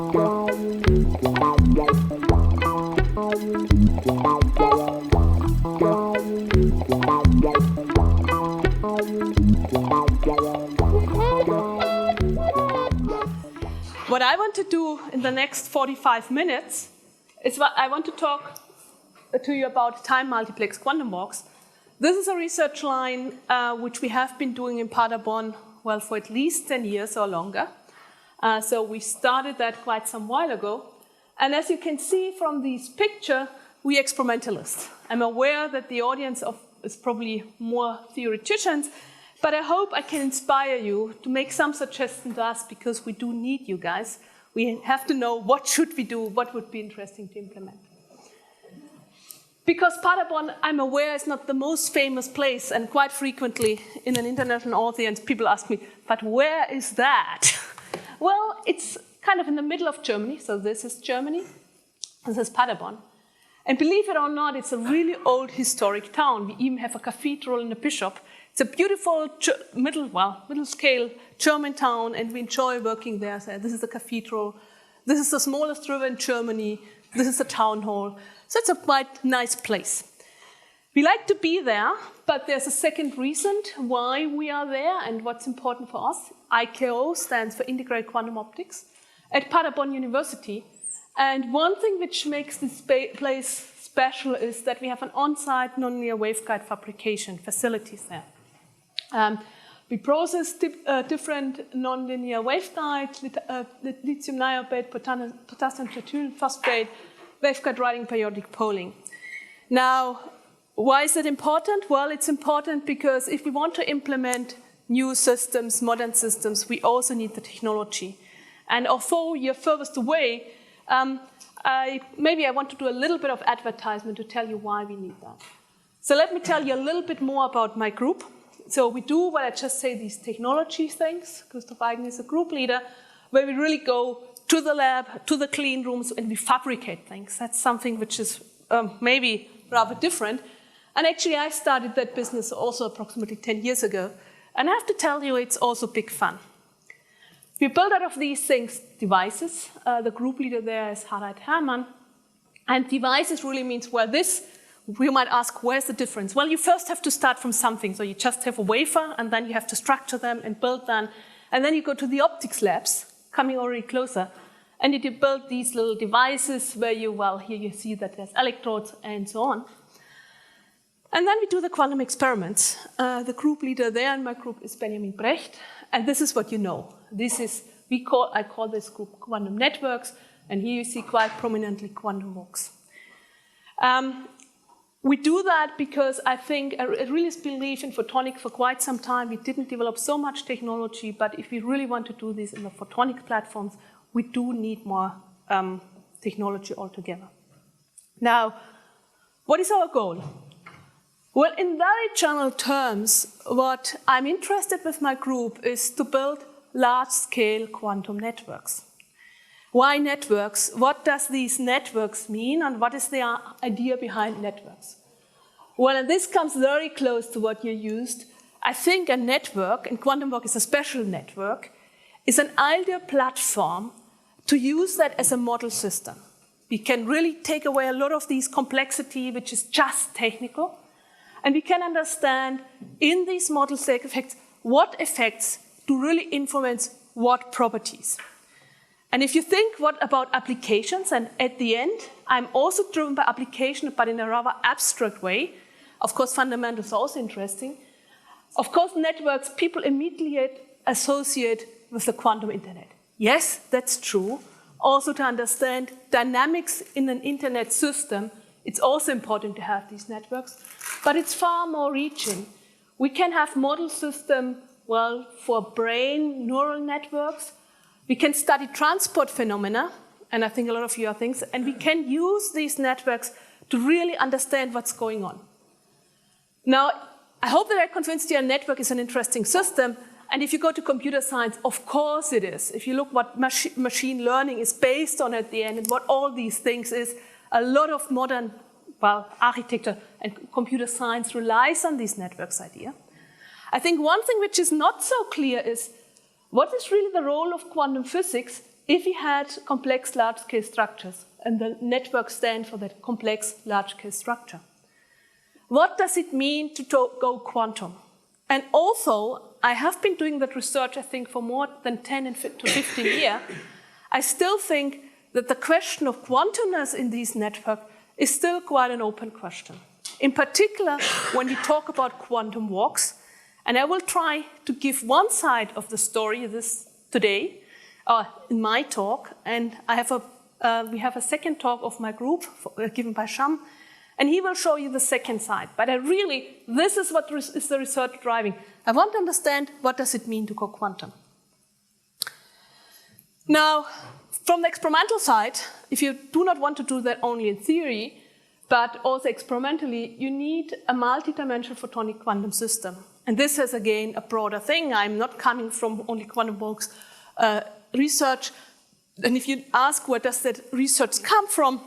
What I want to do in the next 45 minutes is I want to talk to you about time-multiplexed quantum walks. This is a research line which we have been doing in Paderborn, well, for at least 10 years or longer. So we started that quite some while ago. And as you can see from this picture, we experimentalists. I'm aware that the audience is probably more theoreticians, but I hope I can inspire you to make some suggestions to us, because we do need you guys. We have to know what should we do, what would be interesting to implement. Because Paderborn, I'm aware, is not the most famous place, and quite frequently in an international audience, people ask me, but where is that? Well, it's kind of in the middle of Germany, so this is Germany, this is Paderborn. And believe it or not, it's a really old historic town. We even have a cathedral and a bishop. It's a beautiful middle-scale German town, and we enjoy working there. So this is the cathedral. This is the smallest river in Germany. This is the town hall. So it's a quite nice place. We like to be there, but there's a second reason why we are there and what's important for us. IKO stands for Integrated Quantum Optics at Paderborn University. And one thing which makes this place special is that we have an on-site nonlinear waveguide fabrication facilities there. We process different nonlinear waveguides, lithium niobate, potassium trityl phosphate, waveguide writing, periodic polling. Now, why is it important? Well, it's important because if we want to implement new systems, modern systems, we also need the technology. And although you're furthest away, maybe I want to do a little bit of advertisement to tell you why we need that. So let me tell you a little bit more about my group. So we do what I just say, these technology things. Christoph Eigen is a group leader, where we really go to the lab, to the clean rooms, and we fabricate things. That's something which is maybe rather different. And actually, I started that business also approximately 10 years ago. And I have to tell you, it's also big fun. We build out of these things devices. The group leader there is Harald Hermann. And devices really means, well, you might ask, where's the difference? Well, you first have to start from something. So you just have a wafer, and then you have to structure them and build them. And then you go to the optics labs, coming already closer. And you build these little devices where here you see that there's electrodes and so on. And then we do the quantum experiments. The group leader there in my group is Benjamin Brecht. And this is what you know. I call this group quantum networks. And here you see quite prominently quantum walks. We do that because I think I really believe in photonics for quite some time. We didn't develop so much technology, but if we really want to do this in the photonic platforms, we do need more technology altogether. Now, what is our goal? Well, in very general terms, what I'm interested with my group is to build large-scale quantum networks. Why networks? What does these networks mean, and what is the idea behind networks? Well, and this comes very close to what you used. I think a network, and quantum walk is a special network, is an ideal platform to use that as a model system. We can really take away a lot of these complexity, which is just technical, and we can understand in these model effects what effects do really influence what properties. And if you think about applications, and at the end, I'm also driven by application, but in a rather abstract way. Of course, fundamentals is also interesting. Of course, networks, people immediately associate with the quantum internet. Yes, that's true. Also, to understand dynamics in an internet system, it's also important to have these networks. But it's far more reaching. We can have model system, for brain neural networks. We can study transport phenomena, and I think a lot of you are things, and we can use these networks to really understand what's going on. Now, I hope that I convinced you a network is an interesting system, and if you go to computer science, of course it is. If you look what machine learning is based on at the end and what all these things is, a lot of modern architecture and computer science relies on these networks idea. I think one thing which is not so clear is what is really the role of quantum physics if we had complex large-scale structures, and the network stands for that complex large-scale structure, what does it mean to go quantum? And also, I have been doing that research, I think, for more than 10 to 15 years. I still think that the question of quantumness in these networks is still quite an open question. In particular, when we talk about quantum walks, and I will try to give one side of the story today in my talk, and we have a second talk of my group given by Sham, and he will show you the second side. But this is what is the research driving. I want to understand what does it mean to go quantum. Now, from the experimental side, if you do not want to do that only in theory, but also experimentally, you need a multi-dimensional photonic quantum system. And this is, again, a broader thing. I'm not coming from only quantum walks research. And if you ask where does that research come from,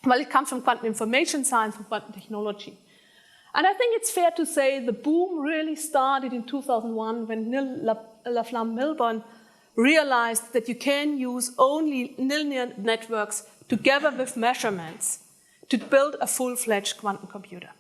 well, it comes from quantum information science and quantum technology. And I think it's fair to say the boom really started in 2001 when Neil LaFlamme-Milburn realized that you can use only linear networks together with measurements to build a full-fledged quantum computer.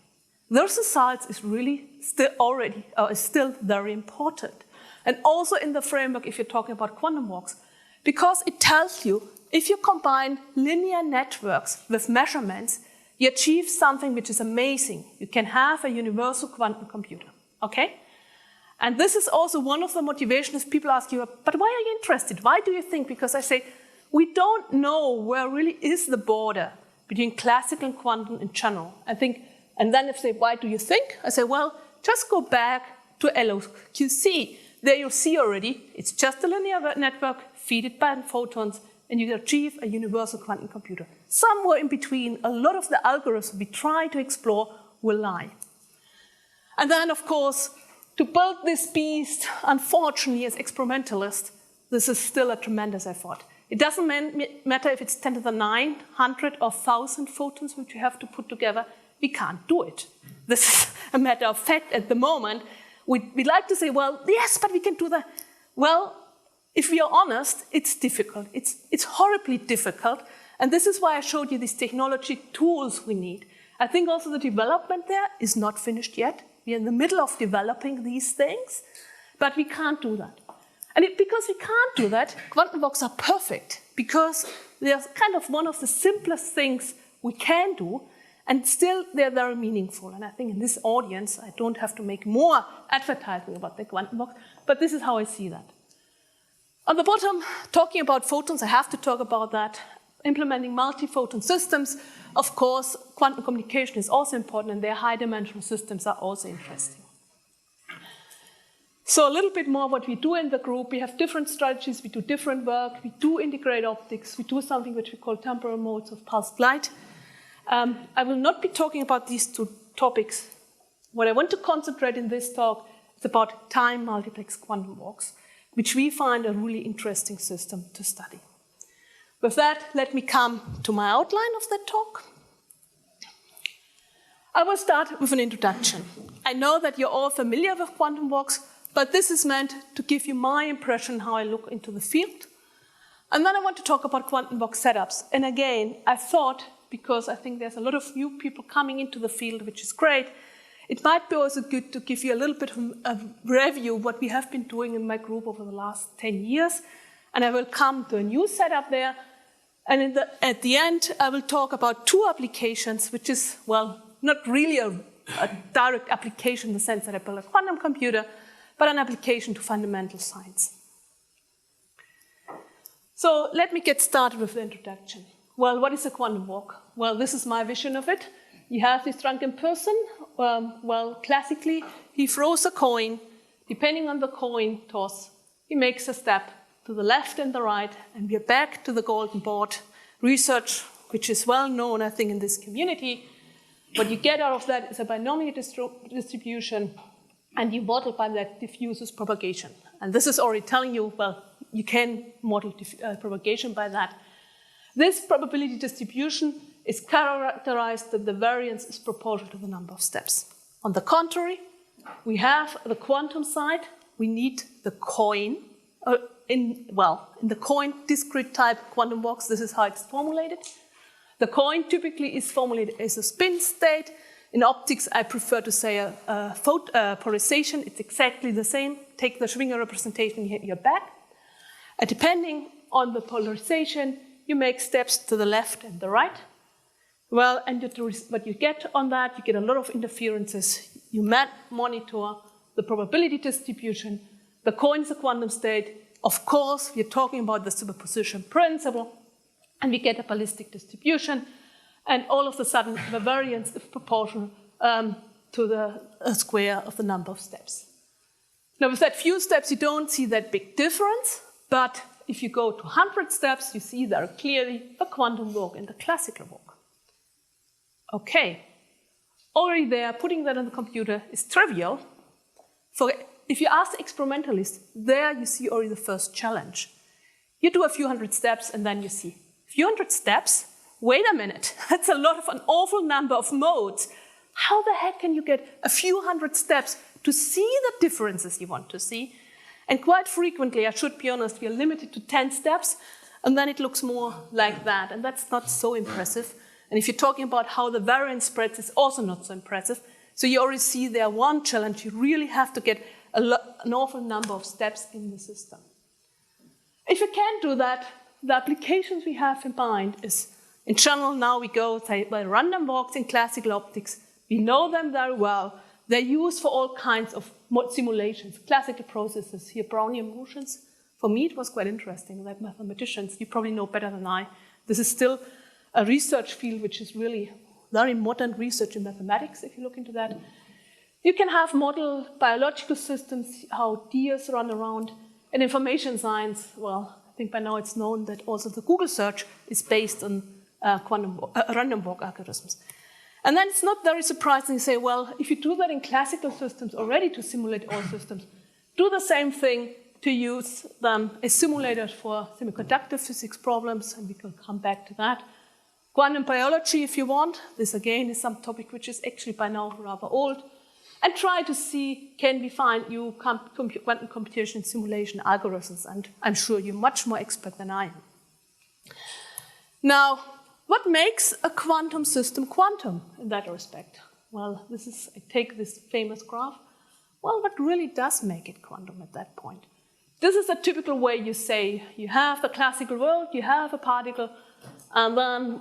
Those results is really still very important. And also in the framework, if you're talking about quantum walks, because it tells you if you combine linear networks with measurements, you achieve something which is amazing. You can have a universal quantum computer, okay? And this is also one of the motivations people ask you, but why are you interested? Why do you think? Because I say, we don't know where really is the border between classical and quantum in general. I think, and then if they say, why do you think? I say, well, just go back to LOQC. There you see already, it's just a linear network, feed it by photons, and you achieve a universal quantum computer. Somewhere in between, a lot of the algorithms we try to explore will lie. And then, of course, to build this beast, unfortunately, as experimentalists, this is still a tremendous effort. It doesn't matter if it's 10 to the 9, 100 or 1,000 photons which you have to put together. We can't do it. This is a matter of fact at the moment. We'd like to say, well, yes, but we can do that. Well, if we are honest, it's difficult. It's horribly difficult. And this is why I showed you these technology tools we need. I think also the development there is not finished yet. We're in the middle of developing these things, but we can't do that. And because we can't do that, quantum walks are perfect, because they're kind of one of the simplest things we can do, and still they're very meaningful. And I think in this audience, I don't have to make more advertising about the quantum walks, but this is how I see that. On the bottom, talking about photons, I have to talk about that. Implementing multi-photon systems, of course, quantum communication is also important, and their high-dimensional systems are also interesting. So a little bit more what we do in the group. We have different strategies, we do different work, we do integrate optics, we do something which we call temporal modes of pulsed light. I will not be talking about these two topics. What I want to concentrate in this talk is about time-multiplexed quantum walks, which we find a really interesting system to study. With that, let me come to my outline of that talk. I will start with an introduction. I know that you're all familiar with quantum walks, but this is meant to give you my impression how I look into the field. And then I want to talk about quantum walk setups. And again, I thought, because I think there's a lot of new people coming into the field, which is great, it might be also good to give you a little bit of a review of what we have been doing in my group over the last 10 years. And I will come to a new setup there. And at the end, I will talk about two applications, which is, well, not really a direct application in the sense that I build a quantum computer, but an application to fundamental science. So let me get started with the introduction. Well, what is a quantum walk? Well, this is my vision of it. You have this drunken person. Well, classically, he throws a coin. Depending on the coin toss, he makes a step to the left and the right, and we're back to the golden board research, which is well known, I think, in this community. What you get out of that is a binomial distribution, and you model by that diffuses propagation. And this is already telling you, well, you can model propagation by that. This probability distribution is characterized that the variance is proportional to the number of steps. On the contrary, we have the quantum side. We need the coin in the coin discrete type quantum box, this is how it's formulated. The coin typically is formulated as a spin state. In optics, I prefer to say a polarization. It's exactly the same. Take the Schwinger representation here at your back. Depending on the polarization, you make steps to the left and the right. Well, and what you get on that, you get a lot of interferences. You monitor the probability distribution. The coin is a quantum state. Of course, we're talking about the superposition principle. And we get a ballistic distribution. And all of a sudden, the variance is proportional to the square of the number of steps. Now, with that few steps, you don't see that big difference. But if you go to 100 steps, you see there clearly a quantum walk and a classical walk. OK. Already there, putting that on the computer is trivial. If you ask the experimentalists, there you see already the first challenge. You do a few hundred steps, and then you see a few hundred steps. Wait a minute, that's an awful number of modes. How the heck can you get a few hundred steps to see the differences you want to see? And quite frequently, I should be honest, we are limited to 10 steps, and then it looks more like that, and that's not so impressive. And if you're talking about how the variance spreads, it's also not so impressive. So you already see there one challenge. You really have to get an awful number of steps in the system. If you can't do that, the applications we have in mind is, in general, now we go by random walks in classical optics. We know them very well. They're used for all kinds of simulations, classical processes, here Brownian motions. For me, it was quite interesting, like mathematicians. You probably know better than I. This is still a research field which is really very modern research in mathematics, if you look into that. You can have model biological systems, how deers run around. In information science, well, I think by now it's known that also the Google search is based on random walk algorithms. And then it's not very surprising to say, well, if you do that in classical systems already to simulate all systems, do the same thing to use them as simulators for semiconductor physics problems, and we can come back to that. Quantum biology, if you want. This, again, is some topic which is actually by now rather old. And try to see, can we find new quantum computation simulation algorithms? And I'm sure you're much more expert than I am. Now, what makes a quantum system quantum in that respect? Well, I take this famous graph. Well, what really does make it quantum at that point? This is a typical way you say, you have the classical world, you have a particle, and then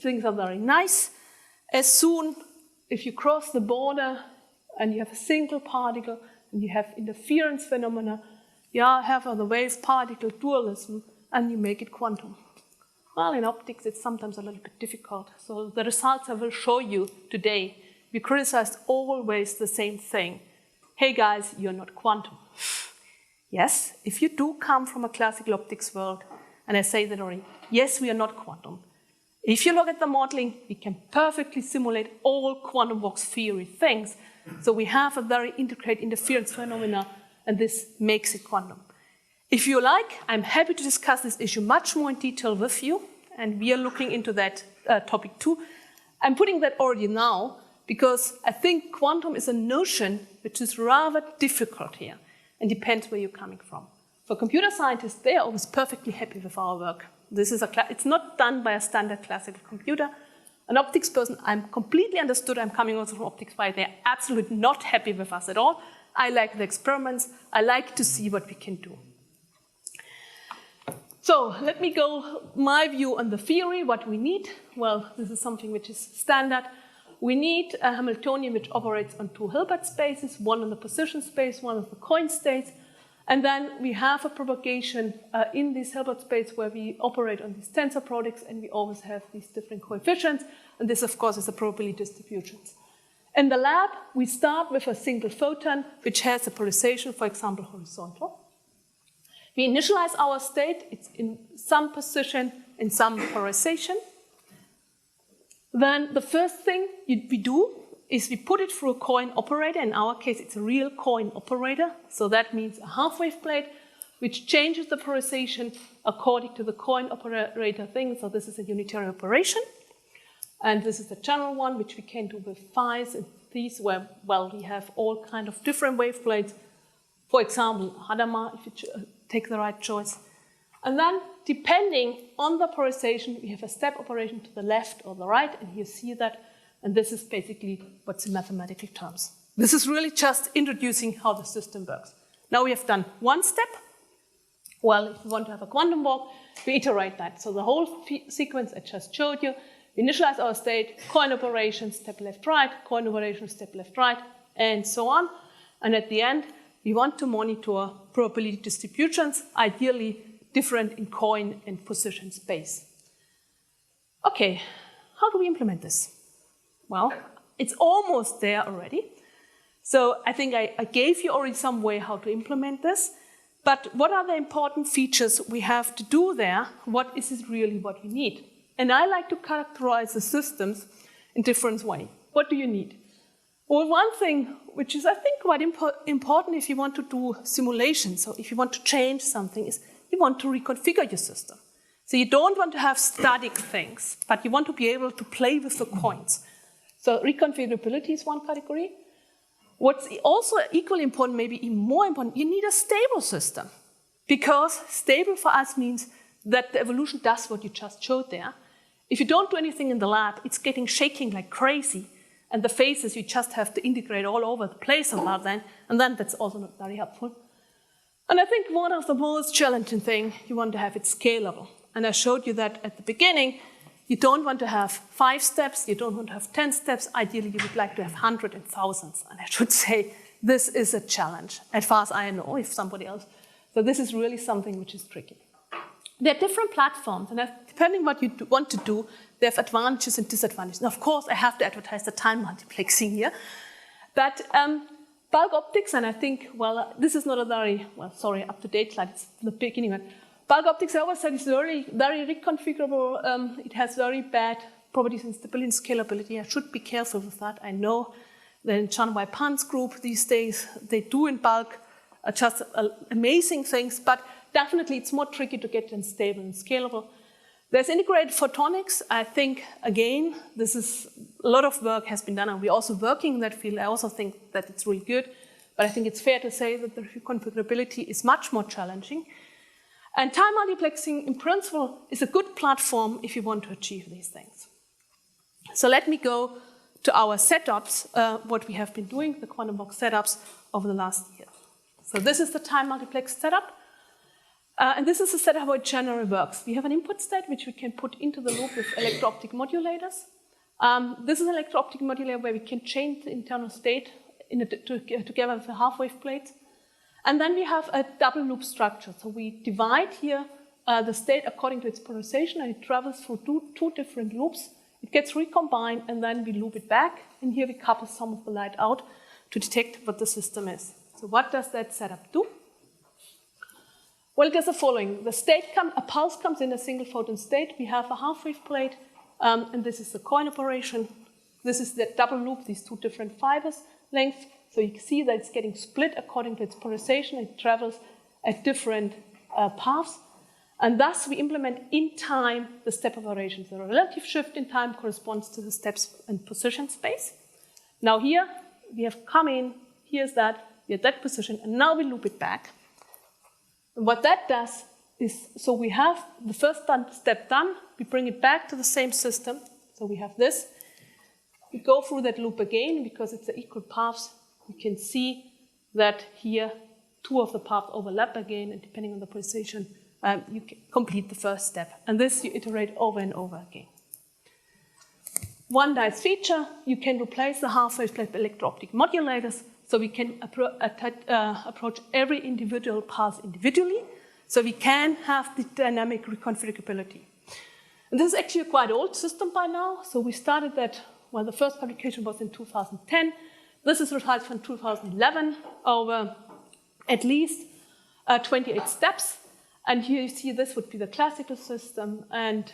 things are very nice. As soon, if you cross the border and you have a single particle, and you have interference phenomena, you have the wave-particle dualism, and you make it quantum. Well, in optics, it's sometimes a little bit difficult. So the results I will show you today, we criticized always the same thing. Hey guys, you're not quantum. Yes, if you do come from a classical optics world, and I say that already, yes, we are not quantum. If you look at the modeling, we can perfectly simulate all quantum box theory things. So we have a very integrated interference phenomena, and this makes it quantum. If you like, I'm happy to discuss this issue much more in detail with you, and we are looking into that topic too. I'm putting that already now, because I think quantum is a notion which is rather difficult here, and depends where you're coming from. For computer scientists, they are always perfectly happy with our work. It's not done by a standard classical computer. An optics person, I'm completely understood, I'm coming also from optics, why they're absolutely not happy with us at all. I like the experiments, I like to see what we can do. So let me go, my view on the theory, what we need. Well, this is something which is standard. We need a Hamiltonian which operates on two Hilbert spaces, one on the position space, one on the coin states. And then we have a propagation in this Hilbert space where we operate on these tensor products, and we always have these different coefficients. And this, of course, is the probability distributions. In the lab, we start with a single photon, which has a polarization, for example, horizontal. We initialize our state. It's in some position, in some polarization. Then the first thing we do is we put it through a coin operator. In our case, it's a real coin operator. So that means a half-wave plate, which changes the polarization according to the coin operator thing. So this is a unitary operation. And this is the general one, which we can do with phi's and these, where, well, we have all kind of different wave plates. For example, Hadamard, if you take the right choice. And then, depending on the polarization, we have a step operation to the left or the right, and you see that, and this is basically what's in mathematical terms. This is really just introducing how the system works. Now we have done one step. Well, if you want to have a quantum walk, we iterate that. So the whole sequence I just showed you, we initialize our state, coin operation, step left, right, coin operation, step left, right, and so on. And at the end, we want to monitor probability distributions, ideally different in coin and position space. Okay, how do we implement this? Well, it's almost there already. So I think I gave you already some way how to implement this. But what are the important features we have to do there? What is it really what we need? And I like to characterize the systems in different ways. What do you need? Well, one thing which is, I think, quite important if you want to do simulations, so if you want to change something, is you want to reconfigure your system. So you don't want to have static things, but you want to be able to play with the coins. So reconfigurability is one category. What's also equally important, maybe even more important, you need a stable system. Because stable for us means that the evolution does what you just showed there. If you don't do anything in the lab, it's getting shaking like crazy. And the phases you just have to integrate all over the place about then, and then that's also not very helpful. And I think one of the most challenging things you want to have it scalable. And I showed you that at the beginning. You don't want to have 5 steps, you don't want to have 10 steps. Ideally, you would like to have hundreds and thousands. And I should say, this is a challenge, as far as I know, if somebody else. So this is really something which is tricky. There are different platforms, and depending on what you want to do, they have advantages and disadvantages. And of course, I have to advertise the time-multiplexing here. But bulk optics, and I think, well, this is not a very, well, sorry, up-to-date slide, it's the beginning one. Bulk optics, I always said, is very reconfigurable. It has very bad properties in stability and scalability. I should be careful with that. I know that in John Y. Pan's group these days, they do in bulk just amazing things, but definitely it's more tricky to get them stable and scalable. There's integrated photonics. I think, again, this is a lot of work has been done, and we're also working in that field. I also think that it's really good, but I think it's fair to say that the reconfigurability is much more challenging. And time multiplexing, in principle, is a good platform if you want to achieve these things. So let me go to our setups, what we have been doing, the quantum box setups over the last year. So this is the time multiplex setup. And this is the setup how it generally works. We have an input state which we can put into the loop with electro-optic modulators. This is an electro-optic modulator where we can change the internal state together with the half-wave plates. And then we have a double loop structure. So we divide here the state according to its polarization, and it travels through two different loops. It gets recombined, and then we loop it back. And here we couple some of the light out to detect what the system is. So what does that setup do? Well, it does the following. A pulse comes in a single photon state. We have a half-wave plate, and this is the coin operation. This is the double loop, these two different fibers lengths. So you can see that it's getting split according to its polarization. It travels at different paths. And thus, we implement in time the step operations. The relative shift in time corresponds to the steps in position space. Now here, we have come in, here's that, we have that position, and now we loop it back. And what that does is, so we have the first step done, we bring it back to the same system. So we have this. We go through that loop again, because it's the equal paths. You can see that here, 2 of the paths overlap again, and depending on the polarization, you can complete the first step. And this you iterate over and over again. One nice feature, you can replace the half-wave plate with electro-optic modulators, so we can approach every individual path individually, so we can have the dynamic reconfigurability. And this is actually a quite old system by now, so we started that, well, the first publication was in 2010. This is results from 2011 over at least 28 steps. And here you see this would be the classical system, and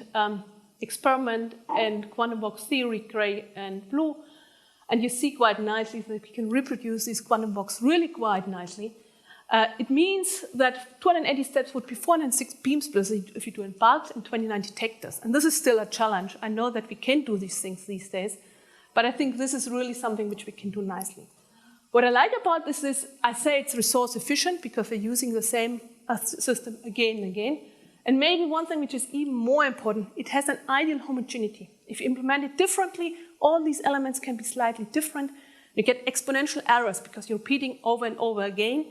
experiment and quantum box theory, gray and blue. And you see quite nicely that we can reproduce these quantum box really quite nicely. It means that 280 steps would be 406 beam splits if you do in bulks and 29 detectors. And this is still a challenge. I know that we can do these things these days, but I think this is really something which we can do nicely. What I like about this is, I say it's resource efficient because we're using the same a system again and again. And maybe one thing which is even more important, it has an ideal homogeneity. If you implement it differently, all these elements can be slightly different. You get exponential errors because you're repeating over and over again.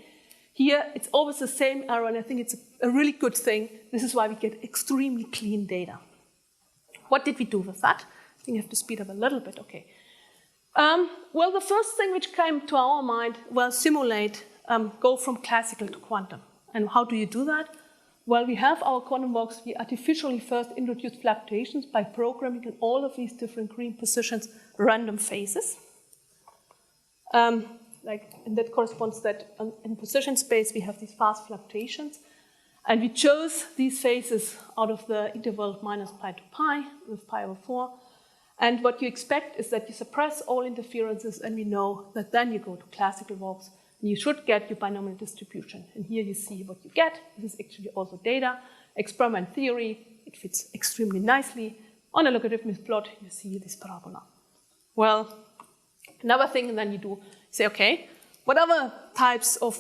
Here, it's always the same error, and I think it's a really good thing. This is why we get extremely clean data. What did we do with that? I think I have to speed up a little bit, okay. Well, the first thing which came to our mind was simulate, go from classical to quantum. And how do you do that? Well, we have our quantum walks. We artificially first introduce fluctuations by programming in all of these different green positions random phases. And that corresponds that in position space we have these fast fluctuations. And we chose these phases out of the interval minus pi to pi with pi over 4. And what you expect is that you suppress all interferences, and we know that then you go to classical walks. You should get your binomial distribution. And here you see what you get. This is actually also data. Experiment theory, it fits extremely nicely. On a logarithmic plot, you see this parabola. Well, another thing, and then you say, okay, what other types of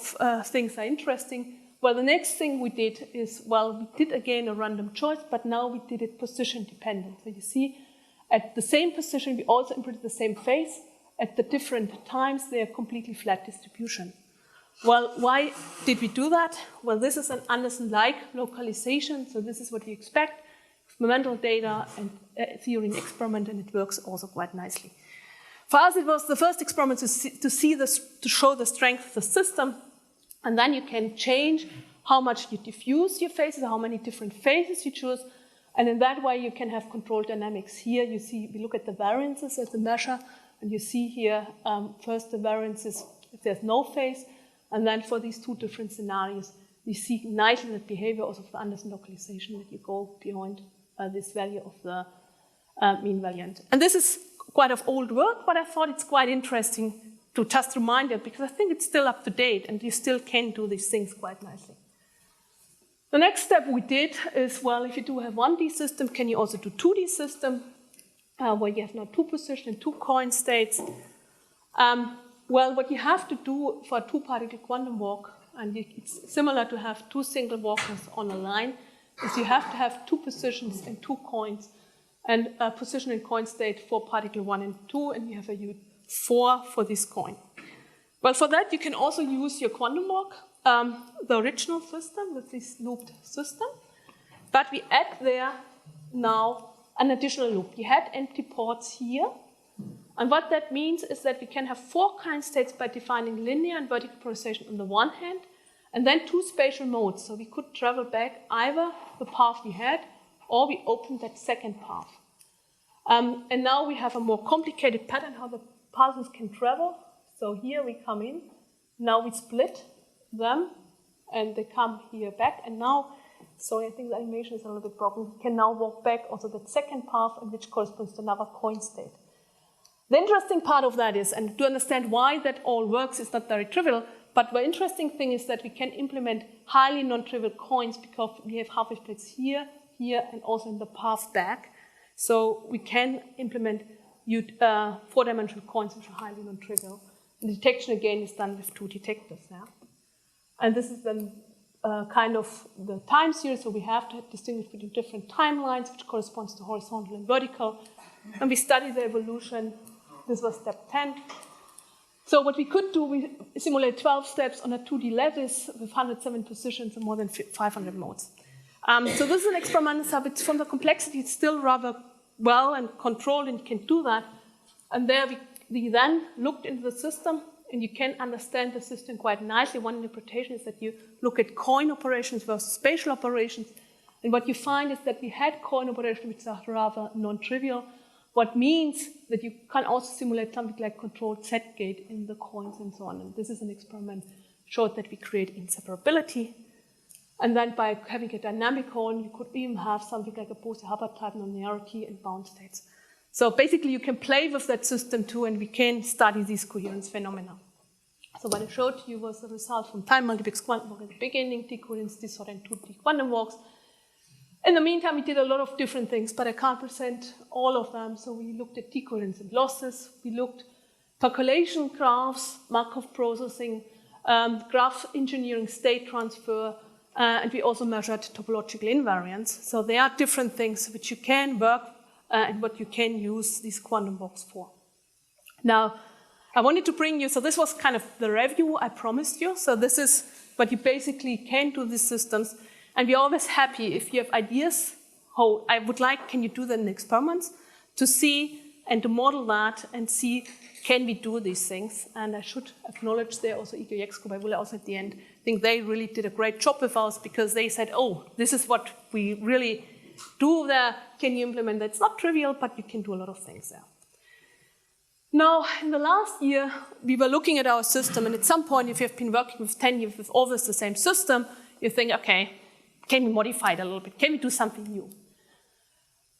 things are interesting? Well, the next thing we did is, well, we did again a random choice, but now we did it position dependent. So you see, at the same position, we also inputted the same phase. At the different times, they are completely flat distribution. Well, why did we do that? Well, this is an Anderson-like localization, so this is what you expect. Experimental data and theory and experiment, and it works also quite nicely. For us, it was the first experiment to show the strength of the system, and then you can change how much you diffuse your phases, how many different phases you choose, and in that way you can have control dynamics. Here you see, we look at the variances as a measure, and you see here, first the variances if there's no phase, and then for these two different scenarios, we see nicely that behavior also of the Anderson localization, that you go beyond this value of the mean value. And this is quite of old work, but I thought it's quite interesting to just remind it, because I think it's still up to date, and you still can do these things quite nicely. The next step we did is, well, if you do have 1D system, can you also do 2D system? Where you have now two position and two coin states. Well, what you have to do for a two-particle quantum walk, and it's similar to have two single walkers on a line, is you have to have two positions and two coins, and a position and coin state for particle 1 and 2, and you have a U4 for this coin. Well, for that, you can also use your quantum walk, the original system with this looped system, but we add there now an additional loop. We had empty ports here, and what that means is that we can have 4 kind states by defining linear and vertical polarization on the one hand, and then 2 spatial modes. So we could travel back either the path we had, or we opened that second path. And now we have a more complicated pattern how the particles can travel. So here we come in, now we split them, and they come here back, and now, sorry, I think the animation is a little bit broken. We can now walk back also that second path, which corresponds to another coin state. The interesting part of that is, and to understand why that all works is not very trivial, but the interesting thing is that we can implement highly non-trivial coins because we have half-wave plates here, here, and also in the path back. So we can implement 4-dimensional coins which are highly non-trivial. And the detection again is done with 2 detectors. Yeah? And this is then kind of the time series, so we have to distinguish between different timelines, which corresponds to horizontal and vertical. And we study the evolution. This was step 10. So what we could do, we simulate 12 steps on a 2D lattice with 107 positions and more than 500 modes. So this is an experiment, so it's from the complexity, it's still rather well and controlled, and you can do that. And there we then looked into the system, and you can understand the system quite nicely. One interpretation is that you look at coin operations versus spatial operations. And what you find is that we had coin operations which are rather non-trivial, what means that you can also simulate something like controlled set gate in the coins and so on. And this is an experiment showed that we create inseparability. And then by having a dynamic coin, you could even have something like a Bose-Hubbard type nonlinearity and bound states. So basically, you can play with that system too, and we can study these coherence phenomena. So what I showed you was the result from time-multiplexed quantum walk at the beginning, decoherence, disorder, and 2D quantum walks. In the meantime, we did a lot of different things, but I can't present all of them. So we looked at decoherence and losses. We looked percolation graphs, Markov processing, graph engineering, state transfer, And we also measured topological invariance. So there are different things which you can work and what you can use these quantum walks for. Now, I wanted to bring you, so this was kind of the review I promised you. So this is what you basically can do these systems. And we're always happy if you have ideas, how I would like, can you do that in experiments, to see and to model that and see, can we do these things? And I should acknowledge there also EQX group, I will also at the end, think they really did a great job with us because they said, oh, this is what we really do there. Can you implement that? It's not trivial, but you can do a lot of things there. Now, in the last year, we were looking at our system, and at some point, if you've been working with 10 years with always the same system, you think, okay, can we modify it a little bit? Can we do something new?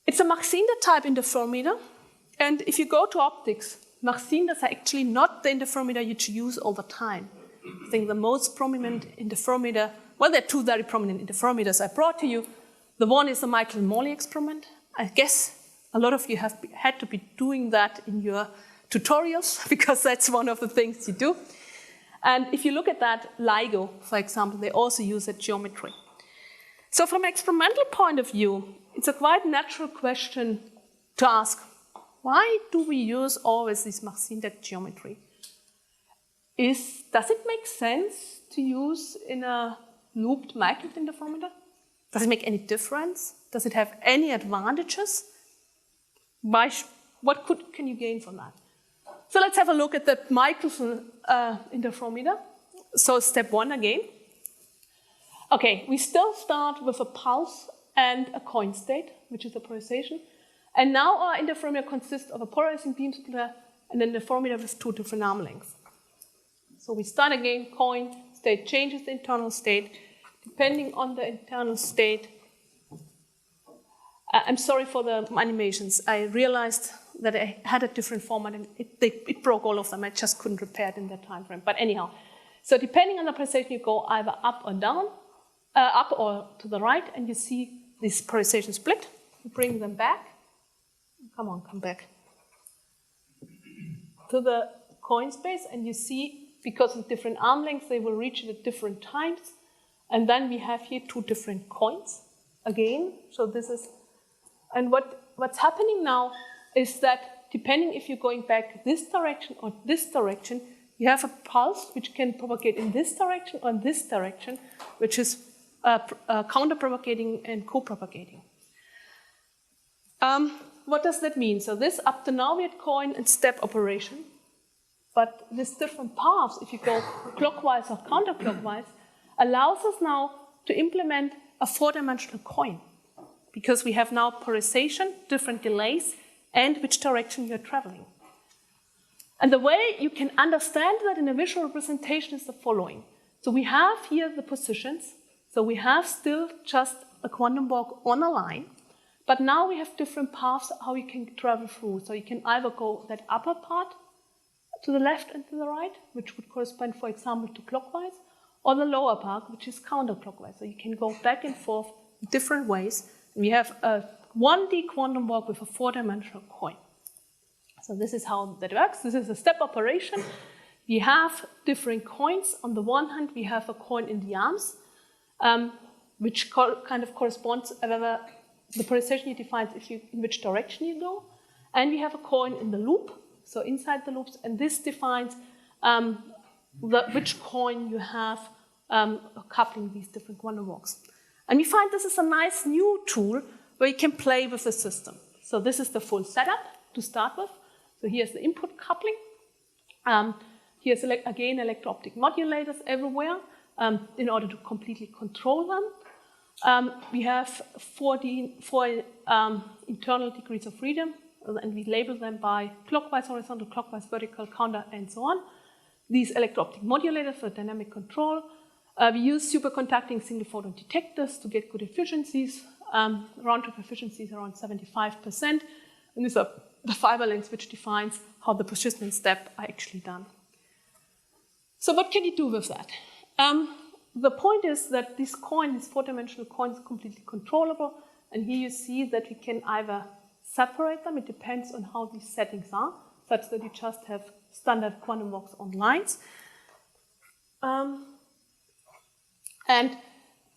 It's a Mach-Zehnder type interferometer, and if you go to optics, Mach-Zehners are actually not the interferometer you use all the time. I think the most prominent interferometer, well, there are two very prominent interferometers I brought to you. The one is the Michelson-Morley experiment. I guess a lot of you have had to be doing that in your tutorials because that's one of the things you do. And if you look at that, LIGO, for example, they also use that geometry. So from an experimental point of view, it's a quite natural question to ask, why do we use always this Mach-Zehnder geometry? Does it make sense to use in a looped magnet interferometer? Does it make any difference? Does it have any advantages? What can you gain from that? So let's have a look at the Michelson interferometer. So step one again. Okay, we still start with a pulse and a coin state, which is a polarization. And now our interferometer consists of a polarizing beam splitter and an interferometer with two different arm lengths. So we start again, coin state changes the internal state. Depending on the internal state, I'm sorry for the animations. I realized that I had a different format and it broke all of them. I just couldn't repair it in that time frame. But anyhow, so depending on the polarization, you go either up or down, up or to the right, and you see this polarization split. You bring them back. Come on, come back to the coin space, and you see, because of different arm lengths, they will reach it at different times. And then we have here two different coins again. So this is, and what's happening now is that depending if you're going back this direction or this direction, you have a pulse which can propagate in this direction or in this direction, which is counter-propagating and co-propagating. What does that mean? So this up to now we had coin and step operation, but this different paths, if you go clockwise or counterclockwise, allows us now to implement a four-dimensional coin because we have now polarization, different delays, and which direction you're traveling. And the way you can understand that in a visual representation is the following. So we have here the positions. So we have still just a quantum walk on a line, but now we have different paths how you can travel through. So you can either go that upper part to the left and to the right, which would correspond, for example, to clockwise, or the lower part, which is counterclockwise. So you can go back and forth in different ways. And we have a 1D quantum walk with a four-dimensional coin. So this is how that works. This is a step operation. We have different coins. On the one hand, we have a coin in the arms, which kind of corresponds, however, the polarization you define in which direction you go. And we have a coin in the loop, so inside the loops, and this defines which coin you have coupling these different quantum walks. And we find this is a nice new tool where you can play with the system. So this is the full setup to start with. So here's the input coupling. Here's, again, electro-optic modulators everywhere in order to completely control them. We have four internal degrees of freedom, and we label them by clockwise, horizontal, clockwise, vertical, counter, and so on. These electro-optic modulators for dynamic control. We use superconducting single photon detectors to get good efficiencies. Round-trip efficiencies around 75%. And these are the fiber lengths which defines how the positioning steps are actually done. So what can you do with that? The point is that this coin, this four-dimensional coin, is completely controllable. And here you see that we can either separate them. It depends on how these settings are, such that you just have standard quantum walks on lines. And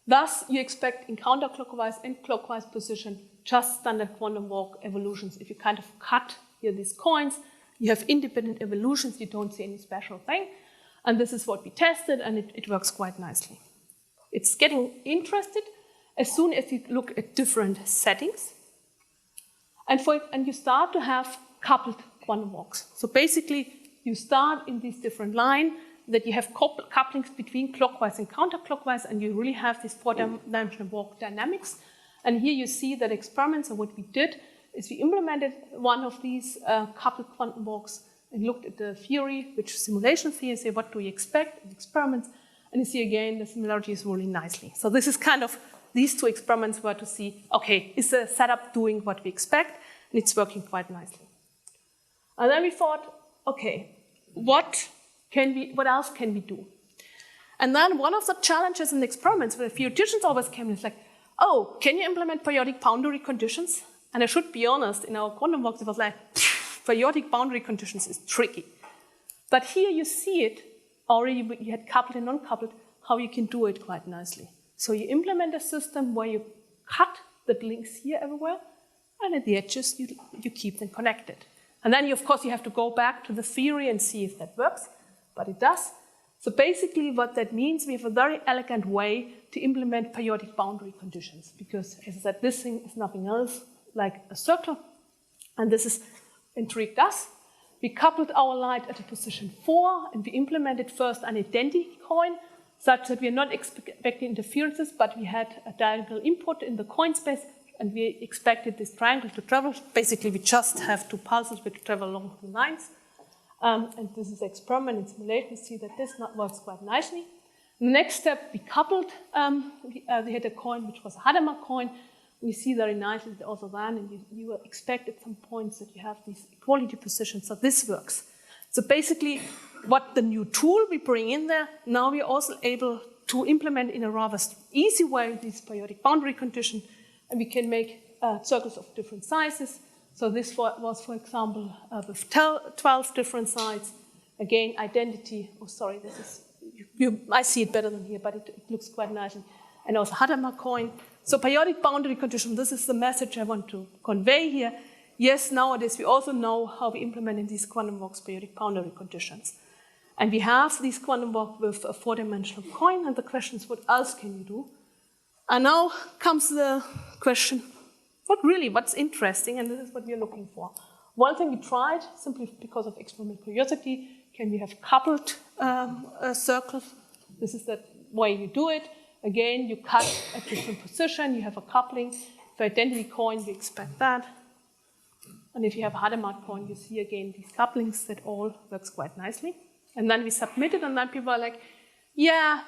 Thus, you expect in counterclockwise and clockwise position just standard quantum walk evolutions. If you kind of cut here these coins, you have independent evolutions, you don't see any special thing. And this is what we tested, and it works quite nicely. It's getting interested as soon as you look at different settings. And you start to have coupled quantum walks. So basically, you start in this different line that you have couplings between clockwise and counterclockwise, and you really have this four-dimensional walk dynamics. And here you see that experiments, and what we did is we implemented one of these coupled quantum walks and looked at the theory, which simulation theory, say what do we expect in experiments, and you see again the similarity is really nicely. So this is kind of, these two experiments were to see, okay, is the setup doing what we expect? And it's working quite nicely. And then we thought, okay, what else can we do? And then one of the challenges in the experiments where the theoreticians always came in is like, oh, can you implement periodic boundary conditions? And I should be honest, in our quantum walks, it was like, periodic boundary conditions is tricky. But here you see it, already you had coupled and non-coupled, how you can do it quite nicely. So you implement a system where you cut the links here everywhere, and at the edges you keep them connected. And then, of course, you have to go back to the theory and see if that works, but it does. So basically what that means, we have a very elegant way to implement periodic boundary conditions, because, as I said, this thing is nothing else like a circle, and this is intrigued us. We coupled our light at a position 4, and we implemented first an identity coin, such that we are not expecting interferences, but we had a diagonal input in the coin space, and we expected this triangle to travel. Basically, we just have two pulses which travel along the lines. And this is experiment in simulation. You see that this works quite nicely. The next step, we coupled. We had a coin which was a Hadamard coin. You see very nicely that also then, and you expect at some points that you have these equality positions. So this works. So basically, what the new tool we bring in there, now we're also able to implement in a rather easy way these periodic boundary condition, and we can make circles of different sizes. So this was, for example, with 12 different sides. Again, identity. Oh, sorry, this is I see it better than here, but it looks quite nice. And also Hadamard coin. So periodic boundary condition. This is the message I want to convey here. Yes, nowadays we also know how we implement in these quantum walks periodic boundary conditions. And we have these quantum walks with a four-dimensional coin, and the question is, what else can you do? And now comes the question, what's interesting, and this is what we're looking for. One thing we tried, simply because of experimental curiosity, can we have coupled circles? This is the way you do it. Again, you cut at different position, you have a coupling. For identity coin, we expect that. And if you have a Hadamard coin, you see again these couplings that all works quite nicely. And then we submit it, and then people are like, yeah,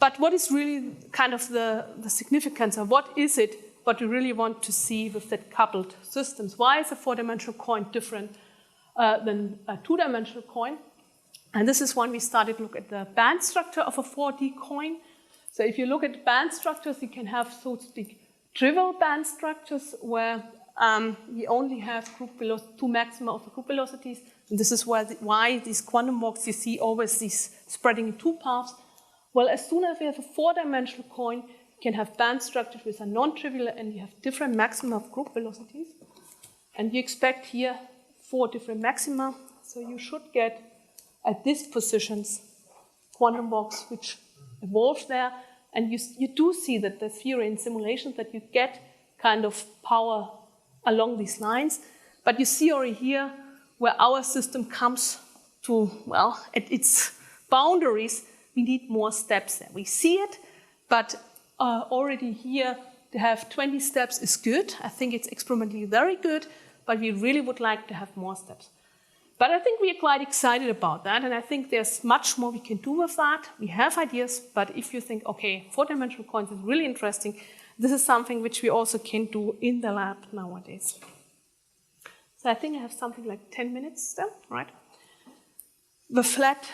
but what is really kind of the significance, or what is it what we really want to see with that coupled systems? Why is a four-dimensional coin different than a two-dimensional coin? And this is when we started to look at the band structure of a 4D coin. So if you look at band structures, you can have, so to speak, trivial band structures where you only have two maxima of the group velocities. And this is why these quantum walks, you see always these spreading in two paths. Well, as soon as we have a four-dimensional coin, you can have band structures which are non-trivial, and you have different maxima of group velocities. And you expect here 4 different maxima. So you should get, at these positions, quantum walks which evolve there. And you do see that the theory in simulations that you get kind of power along these lines. But you see already here where our system comes to, well, at its boundaries, we need more steps there. We see it, but already here to have 20 steps is good. I think it's experimentally very good, but we really would like to have more steps. But I think we are quite excited about that, and I think there's much more we can do with that. We have ideas, but if you think, okay, four-dimensional coins is really interesting, this is something which we also can do in the lab nowadays. So I think I have something like 10 minutes still, right? The flat,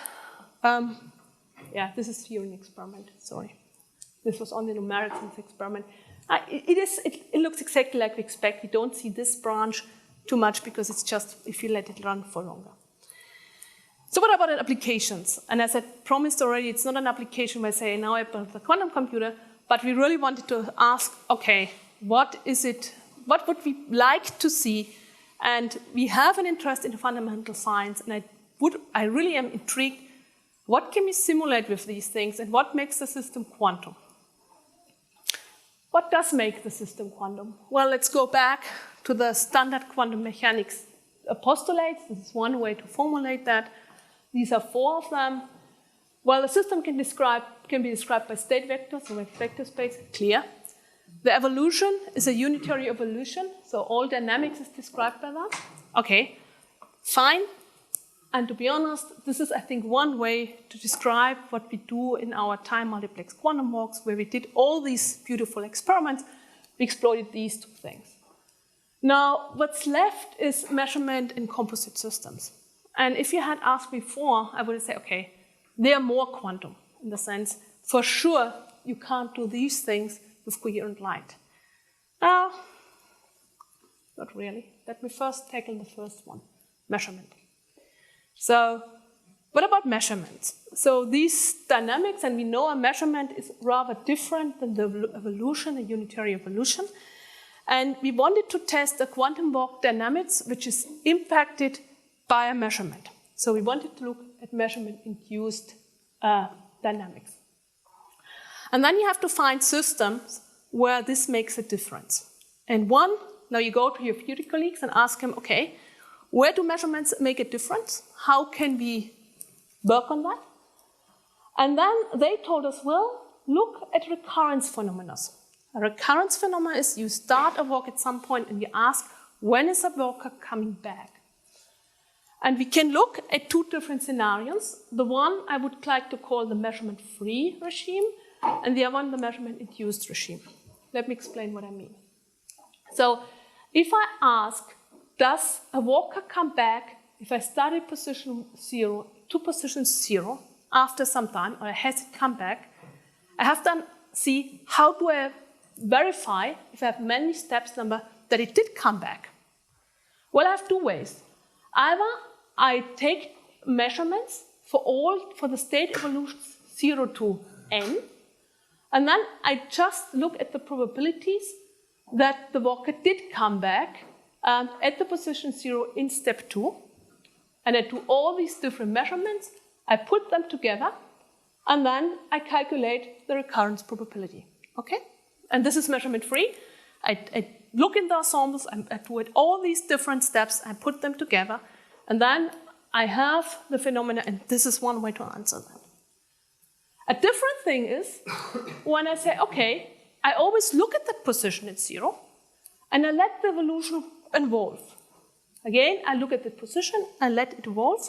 yeah, this is theory experiment, sorry. This was on the numerics in this experiment. It looks exactly like we expect. We don't see this branch too much because it's just if you let it run for longer. So what about applications? And as I promised already, it's not an application where I say, now I built the quantum computer, but we really wanted to ask, okay, what would we like to see? And we have an interest in fundamental science, and I really am intrigued, what can we simulate with these things, and what makes the system quantum? What does make the system quantum? Well, let's go back to the standard quantum mechanics postulates. This is one way to formulate that. These are 4 of them. Well, the system can be described by state vectors or vector space, clear. The evolution is a unitary evolution, so all dynamics is described by that. Okay, fine. And to be honest, this is, I think, one way to describe what we do in our time-multiplex quantum walks, where we did all these beautiful experiments. We exploited these 2 things. Now, what's left is measurement in composite systems. And if you had asked me before, I would say, okay, they are more quantum in the sense, for sure, you can't do these things with coherent light. Now, not really. Let me first tackle the first one, measurement. So, what about measurements? So these dynamics, and we know a measurement is rather different than the evolution, a unitary evolution. And we wanted to test the quantum walk dynamics, which is impacted by a measurement. So we wanted to look at measurement-induced dynamics. And then you have to find systems where this makes a difference. And now you go to your Fourier colleagues and ask them, okay, where do measurements make a difference? How can we work on that? And then they told us, well, look at recurrence phenomena. A recurrence phenomena is you start a walk at some point and you ask, when is a walker coming back? And we can look at 2 different scenarios. The one I would like to call the measurement-free regime, and the other one the measurement-induced regime. Let me explain what I mean. So if I ask, does a walker come back if I start at position 0 to position 0 after some time, or has it come back? I have to see how do I verify, if I have many steps number, that it did come back. Well, I have 2 ways. Either I take measurements for the state evolutions 0 to n, and then I just look at the probabilities that the walker did come back at the position 0 in step 2, and I do all these different measurements, I put them together, and then I calculate the recurrence probability, okay? And this is measurement free. I look in the ensembles, I do it all these different steps, I put them together, and then I have the phenomena, and this is one way to answer that. A different thing is when I say, okay, I always look at that position at 0, and I let the evolution evolve. Again, I look at the position, I let it evolve,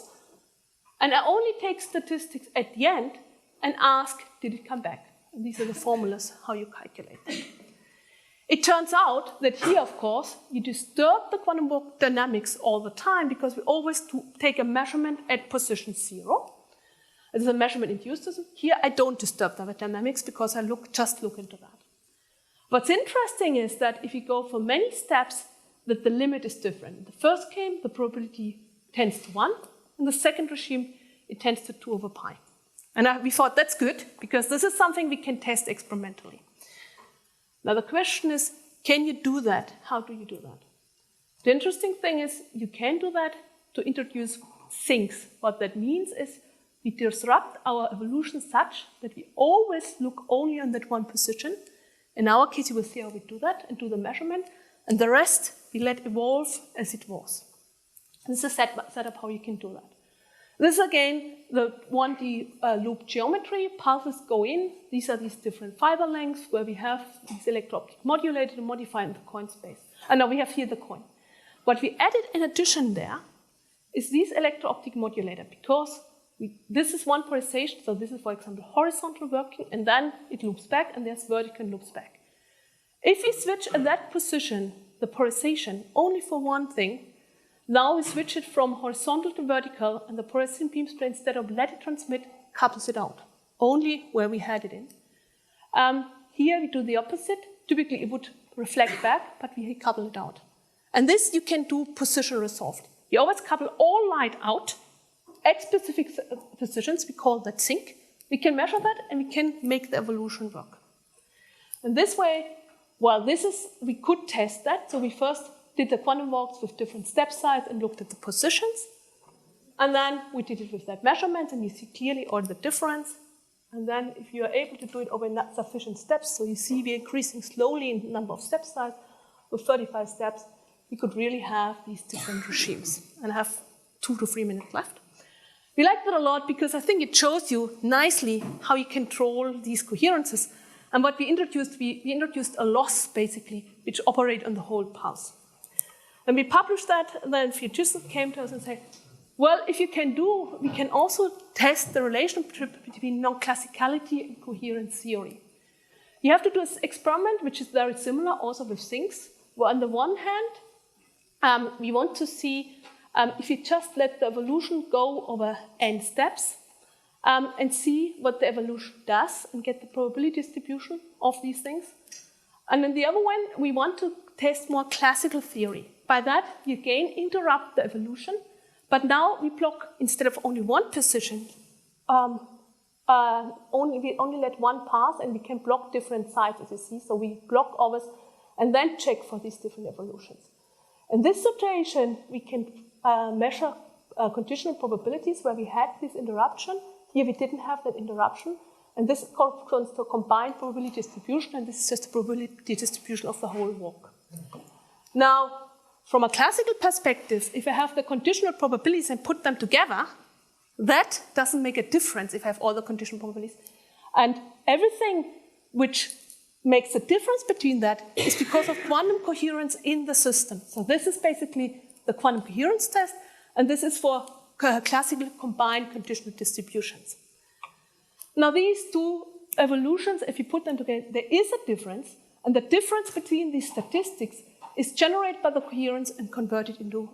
and I only take statistics at the end and ask, did it come back? And these are the formulas, how you calculate that. It turns out that here, of course, you disturb the quantum walk dynamics all the time because we always take a measurement at position 0. This is a measurement-induced system. Here, I don't disturb the dynamics because I just look into that. What's interesting is that if you go for many steps, that the limit is different. In the first case, the probability tends to 1. In the second regime, it tends to 2 over pi. And we thought that's good, because this is something we can test experimentally. Now the question is, can you do that? How do you do that? The interesting thing is, you can do that to introduce sinks. What that means is, we disrupt our evolution such that we always look only on that one position. In our case, you will see how we do that and do the measurement, and the rest we let evolve as it was. This is a setup how you can do that. This is again the 1D loop geometry. Pulses go in. These are these different fiber lengths where we have these electro-optic modulators to modify in the coin space. And now we have here the coin. What we added in addition there is these electro-optic modulator, because this is one polarization. So this is, for example, horizontal working, and then it loops back, and there's vertical loops back. If we switch at that position the polarization only for one thing, now we switch it from horizontal to vertical, and the polarization beam split, instead of let it transmit, couples it out, only where we had it in. Here we do the opposite. Typically it would reflect back, but we couple it out. And this you can do position resolved. You always couple all light out at specific positions. We call that sink. We can measure that, and we can make the evolution work. And this way, well, we could test that. So we first did the quantum walks with different step size and looked at the positions. And then we did it with that measurement, and you see clearly all the difference. And then if you are able to do it over not sufficient steps, so you see we're increasing slowly in the number of step size, with 35 steps, we could really have these different regimes. And I have 2 to 3 minutes left. We like that a lot because I think it shows you nicely how you control these coherences. And what we introduced a loss, basically, which operate on the whole pulse. And we published that, and then physicists came to us and said, well, if you can do, we can also test the relationship between non-classicality and coherence theory. You have to do this experiment, which is very similar also with things, where on the one hand, we want to see if you just let the evolution go over n steps and see what the evolution does and get the probability distribution of these things. And then the other one, we want to test more classical theory. By that, you again interrupt the evolution, but now we block, instead of only one position, we only let one pass, and we can block different sides, as you see. So we block always, and then check for these different evolutions. In this situation, we can measure conditional probabilities where we had this interruption. Here we didn't have that interruption, and this corresponds to a combined probability distribution, and this is just the probability distribution of the whole walk. Now, from a classical perspective, if I have the conditional probabilities and put them together, that doesn't make a difference if I have all the conditional probabilities. And everything which makes a difference between that is because of quantum coherence in the system. So this is basically the quantum coherence test, and this is for classical combined conditional distributions. Now these two evolutions, if you put them together, there is a difference, and the difference between these statistics is generated by the coherence and converted into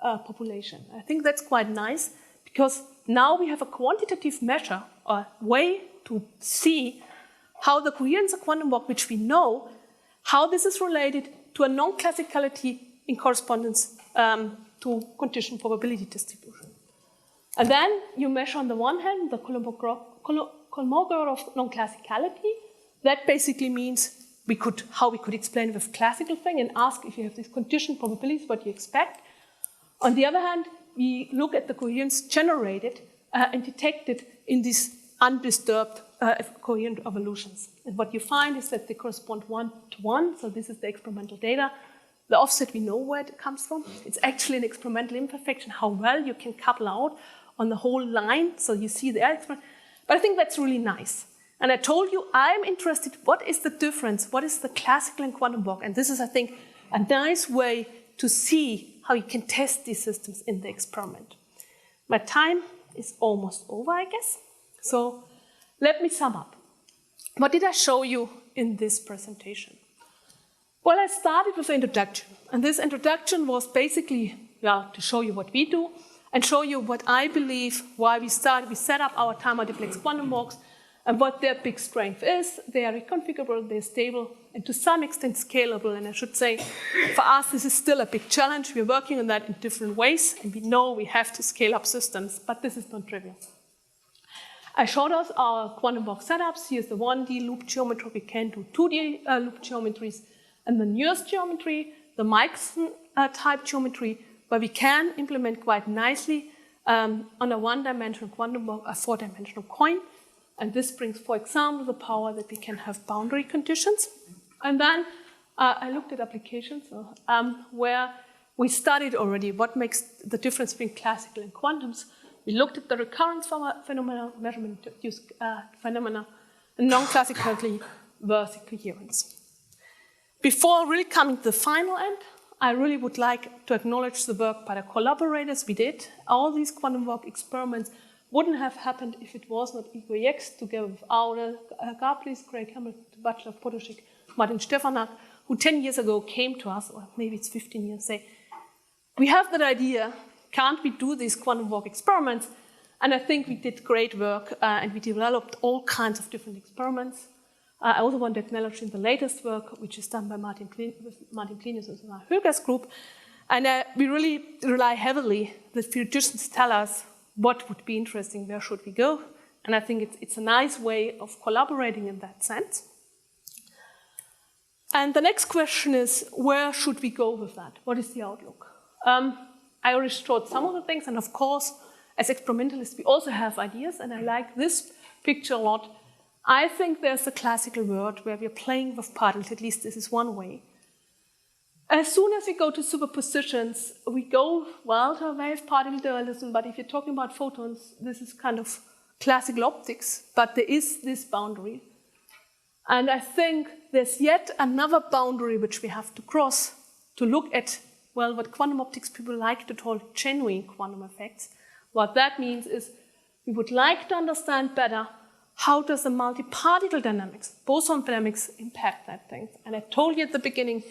population. I think that's quite nice, because now we have a quantitative measure, or way to see how the coherence of quantum walk, which we know, how this is related to a non-classicality in correspondence to conditional probability distribution. And then you measure on the one hand the Kolmogorov non-classicality. That basically means how we could explain with classical thing and ask if you have these conditional probabilities, what you expect. On the other hand, we look at the coherence generated and detected in these undisturbed coherent evolutions. And what you find is that they correspond 1 to 1. So this is the experimental data. The offset, we know where it comes from. It's actually an experimental imperfection, how well you can couple out on the whole line. So you see the experiment. But I think that's really nice. And I told you I'm interested, what is the difference? What is the classical and quantum walk? And this is, I think, a nice way to see how you can test these systems in the experiment. My time is almost over, I guess. So let me sum up. What did I show you in this presentation? Well, I started with the introduction. And this introduction was basically to show you what we do and show you what I believe, why we set up our time-multiplexed quantum walks, and what their big strength is. They are reconfigurable, they're stable, and to some extent scalable. And I should say, for us, this is still a big challenge. We're working on that in different ways, and we know we have to scale up systems, but this is not trivial. I showed us our quantum walk setups. Here's the 1D loop geometry. We can do 2D loop geometries. And the newest geometry, the Michelson type geometry, where we can implement quite nicely on a one-dimensional quantum walk, a four-dimensional coin. And this brings, for example, the power that we can have boundary conditions. And then I looked at applications where we studied already what makes the difference between classical and quantums. We looked at the recurrence phenomena, measurement-induced phenomena, and non-classicality versus coherence. Before really coming to the final end, I really would like to acknowledge the work by the collaborators we did. All these quantum walk experiments wouldn't have happened if it was not EQEX, together with Aure, Gablis, Craig Hamilton, Václav Potoček, Martin Stefanak, who 10 years ago came to us, or maybe it's 15 years, say, we have that idea, can't we do these quantum walk experiments? And I think we did great work, and we developed all kinds of different experiments. I also want to acknowledge in the latest work, which is done by Martin Klinius and Höger's group, and we really rely heavily that physicists tell us what would be interesting, where should we go, and I think it's a nice way of collaborating in that sense. And the next question is, where should we go with that? What is the outlook? I already showed some of the things, and of course, as experimentalists, we also have ideas, and I like this picture a lot. I think there's a classical world where we're playing with particles, at least this is one way. As soon as we go to superpositions, we go, well, to a wave particle dualism, but if you're talking about photons, this is kind of classical optics, but there is this boundary. And I think there's yet another boundary which we have to cross to look at, well, what quantum optics people like to call genuine quantum effects. What that means is we would like to understand better how does the multi-particle dynamics, boson dynamics, impact that thing. And I told you at the beginning,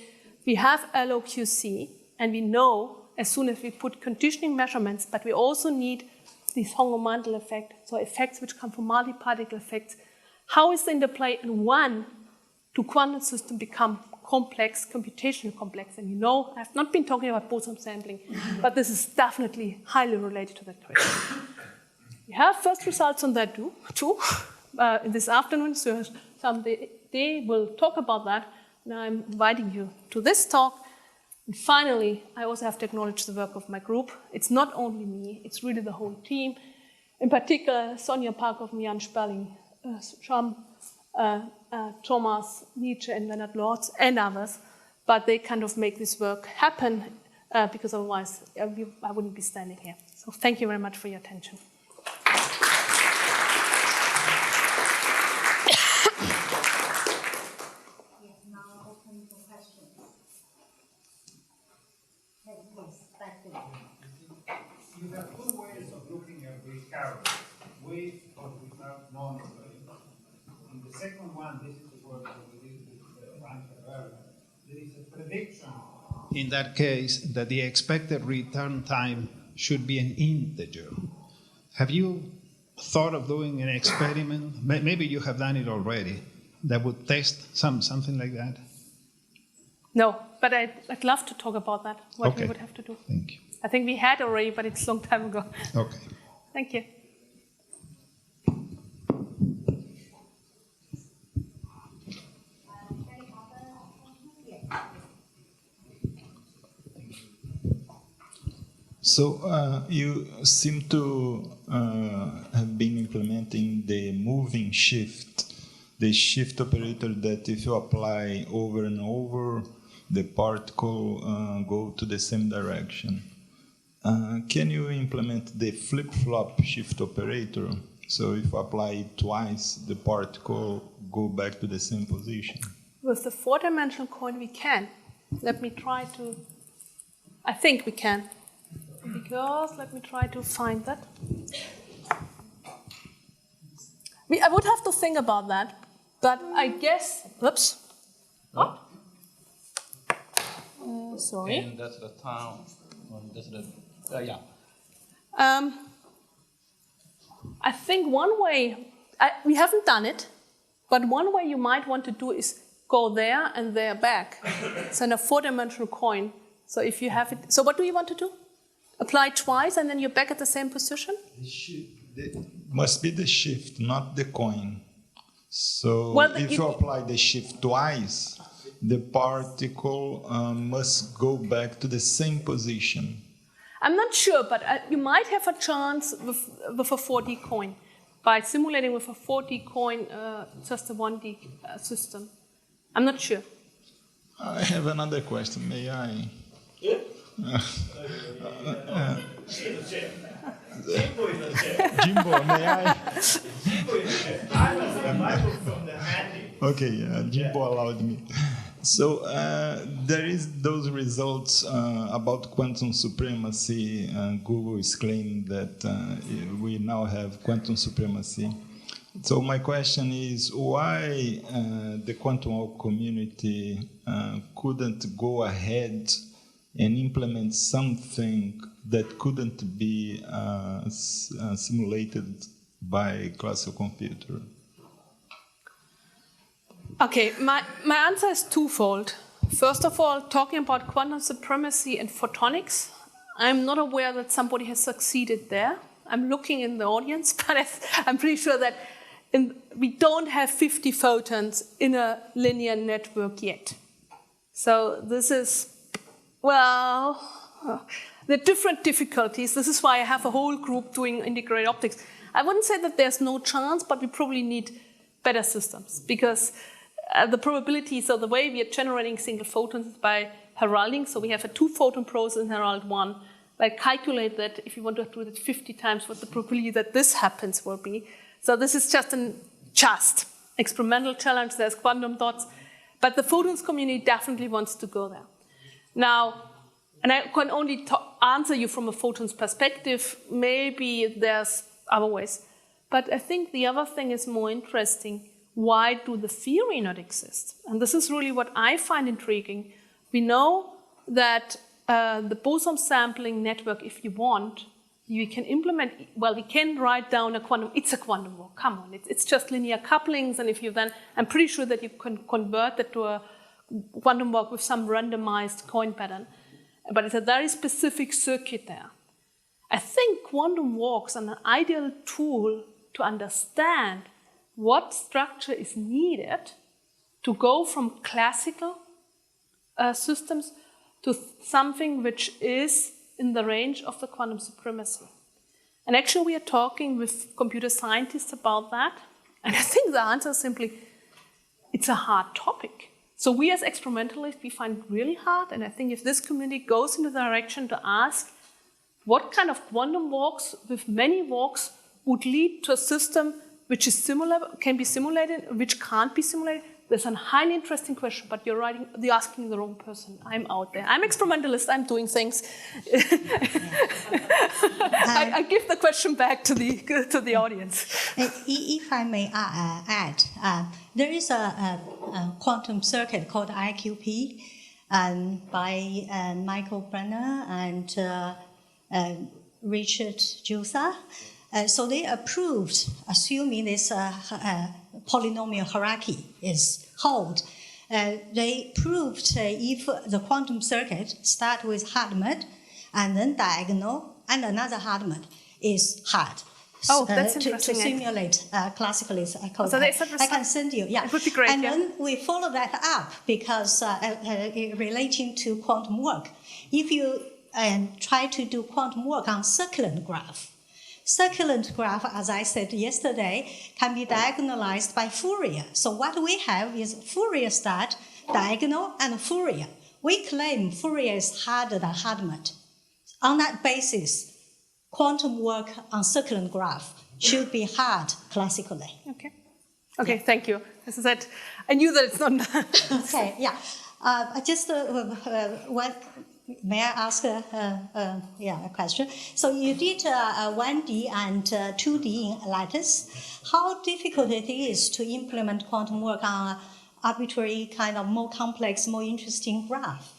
we have LOQC, and we know as soon as we put conditioning measurements, but we also need this homogeneity effect, so effects which come from multi-particle effects. How is the interplay in one to quantum system become complex, computationally complex? And you know, I've not been talking about boson sampling, but this is definitely highly related to that question. We have first results on that too, this afternoon, so someday we'll talk about that. And I'm inviting you to this talk. And finally, I also have to acknowledge the work of my group. It's not only me, it's really the whole team. In particular, Sonja Parkov, Jan Sperling, Sham, Thomas, Nietzsche, and Leonard Lorz, and others. But they kind of make this work happen, because otherwise I wouldn't be standing here. So thank you very much for your attention. You have two ways of looking at recurrence, with or without non-wave. In the second one, this is the work that we did with Ranker earlier. There is a prediction in that case that the expected return time should be an integer. Have you thought of doing an experiment? Maybe you have done it already, that would test something like that? No, but I'd love to talk about that, what we would have to do. Thank you. I think we had already, but it's a long time ago. Okay. Thank you. So you seem to have been implementing the moving shift, the shift operator that if you apply over and over, the particle go to the same direction. Can you implement the flip-flop shift operator? So if you apply it twice, the particle go back to the same position? With the four-dimensional coin, we can. Let me try to... I think we can. Because, let me try to find that. I would have to think about that, but I guess... Oops. What? Sorry. And that's the town. That's the... yeah. I think one way, we haven't done it, but one way you might want to do is go there and there back. It's in a four-dimensional coin. So if you have it, so what do you want to do? Apply twice and then you're back at the same position? Must be the shift, not the coin. So well, if you apply the shift twice, the particle must go back to the same position. I'm not sure, but you might have a chance with a 4D coin by simulating with a 4D coin just a 1D system. I'm not sure. I have another question. May I? Jimbo, may I? Okay, Jimbo allowed me. So there is those results about quantum supremacy. Google is claiming that we now have quantum supremacy. So my question is, why the quantum community couldn't go ahead and implement something that couldn't be simulated by a classical computer? Okay, my answer is twofold. First of all, talking about quantum supremacy and photonics, I'm not aware that somebody has succeeded there. I'm looking in the audience, but I'm pretty sure that we don't have 50 photons in a linear network yet. So this is, well, there are different difficulties. This is why I have a whole group doing integrated optics. I wouldn't say that there's no chance, but we probably need better systems because the probability, so the way we are generating single photons is by heralding. So we have a 2-photon process in herald 1. I calculate that if you want to do it 50 times, what the probability that this happens will be. So this is just an experimental challenge. There's quantum dots. But the photons community definitely wants to go there. Now, and I can only answer you from a photons perspective. Maybe there's other ways. But I think the other thing is more interesting. Why do the theory not exist? And this is really what I find intriguing. We know that the boson sampling network, if you want, you can implement, well, we can write down a quantum, it's a quantum walk, come on, it's just linear couplings, and if you then, I'm pretty sure that you can convert that to a quantum walk with some randomized coin pattern, but it's a very specific circuit there. I think quantum walks are an ideal tool to understand what structure is needed to go from classical systems to something which is in the range of the quantum supremacy. And actually we are talking with computer scientists about that. And I think the answer is simply, it's a hard topic. So we as experimentalists, we find it really hard. And I think if this community goes in the direction to ask what kind of quantum walks with many walks would lead to a system which is similar, can be simulated, which can't be simulated, that's a highly interesting question, but you're asking the wrong person. I'm out there. I'm experimentalist. I'm doing things. I give the question back to the audience. If I may add, there is a quantum circuit called IQP by Michael Brenner and Richard Jusa. So they approved, assuming this polynomial hierarchy is hold. They proved if the quantum circuit starts with hard mode and then diagonal and another hard mode is hard. Oh, that's interesting. To simulate classically code. So I can send you. Yeah, it would be great. And then we follow that up because relating to quantum work. If you try to do quantum work on circulant graph, circulant graph, as I said yesterday, can be diagonalized by Fourier. So what we have is Fourier start, diagonal, and Fourier. We claim Fourier is harder than Hartmut. On that basis, quantum work on circulant graph should be hard classically. Okay, thank you. As I said, I knew that it's not. Okay, yeah. Just may I ask a question? So you did 1D and 2D in lattice. How difficult it is to implement quantum work on an arbitrary kind of more complex, more interesting graph?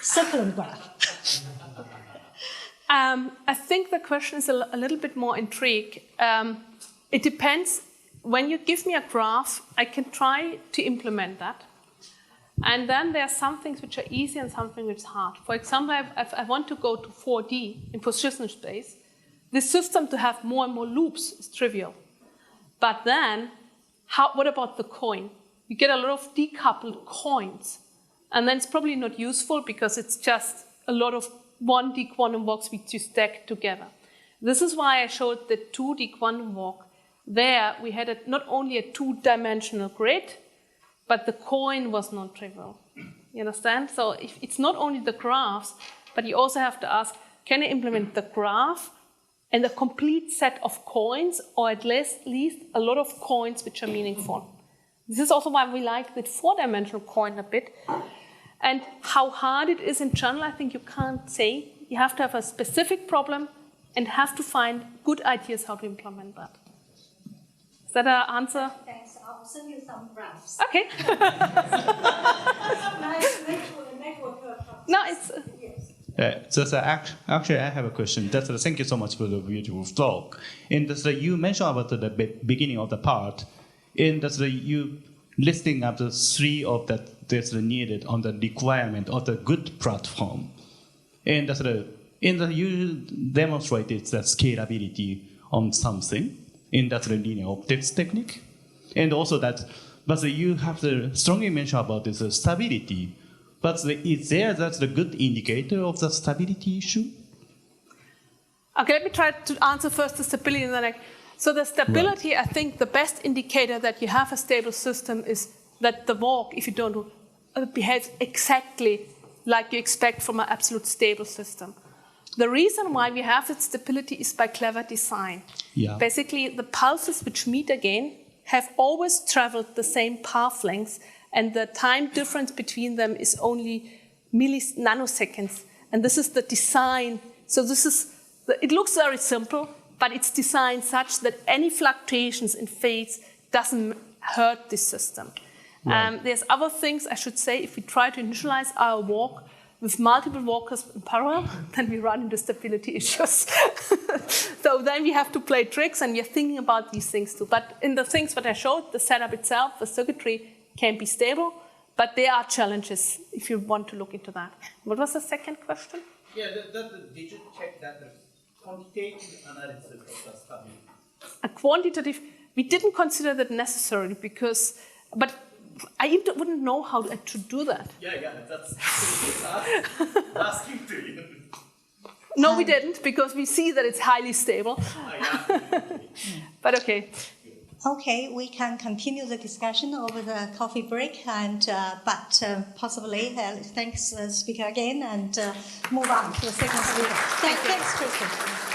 Circulant graph. I think the question is a little bit more intrigued. It depends. When you give me a graph, I can try to implement that. And then there are some things which are easy and something which is hard. For example, if I want to go to 4D in position space, this system to have more and more loops is trivial. But then, what about the coin? You get a lot of decoupled coins. And then it's probably not useful because it's just a lot of 1D quantum walks which you stack together. This is why I showed the 2D quantum walk. There we had not only a 2-dimensional grid, but the coin was non-trivial. You understand? So it's not only the graphs, but you also have to ask, can I implement the graph and a complete set of coins, or at least a lot of coins which are meaningful? This is also why we like the 4-dimensional coin a bit. And how hard it is in general, I think you can't say. You have to have a specific problem and have to find good ideas how to implement that. Is that an answer? Thanks. I'll send you some graphs. Okay. No, it's... Actually, I have a question. Thank you so much for the beautiful talk. And you mentioned about the beginning of the part. And you listing up the 3 of that's needed on the requirement of the good platform. And you demonstrated the scalability on something in that linear optics technique. And also that but you have to strongly mention about this stability. But is there that's a good indicator of the stability issue? Okay, let me try to answer first the stability and then so the stability, I think the best indicator that you have a stable system is that the walk, if you don't behaves exactly like you expect from an absolute stable system. The reason why we have that stability is by clever design. Yeah. Basically, the pulses which meet again have always traveled the same path length, and the time difference between them is only nanoseconds. And this is the design. So it looks very simple, but it's designed such that any fluctuations in phase doesn't hurt this system. Right. There's other things I should say. If we try to initialize our walk with multiple walkers in parallel, then we run into stability issues. So then we have to play tricks, and we're thinking about these things too. But in the things that I showed, the setup itself, the circuitry can be stable, but there are challenges if you want to look into that. What was the second question? Yeah, did you check that the quantitative analysis of the stability? A quantitative, we didn't consider that necessary but I even wouldn't know how to do that. Yeah, that's asking to you. No, we didn't, because we see that it's highly stable. But okay. Okay, we can continue the discussion over the coffee break, but possibly thanks speaker again, and move on to the second speaker. Thanks, Kristen.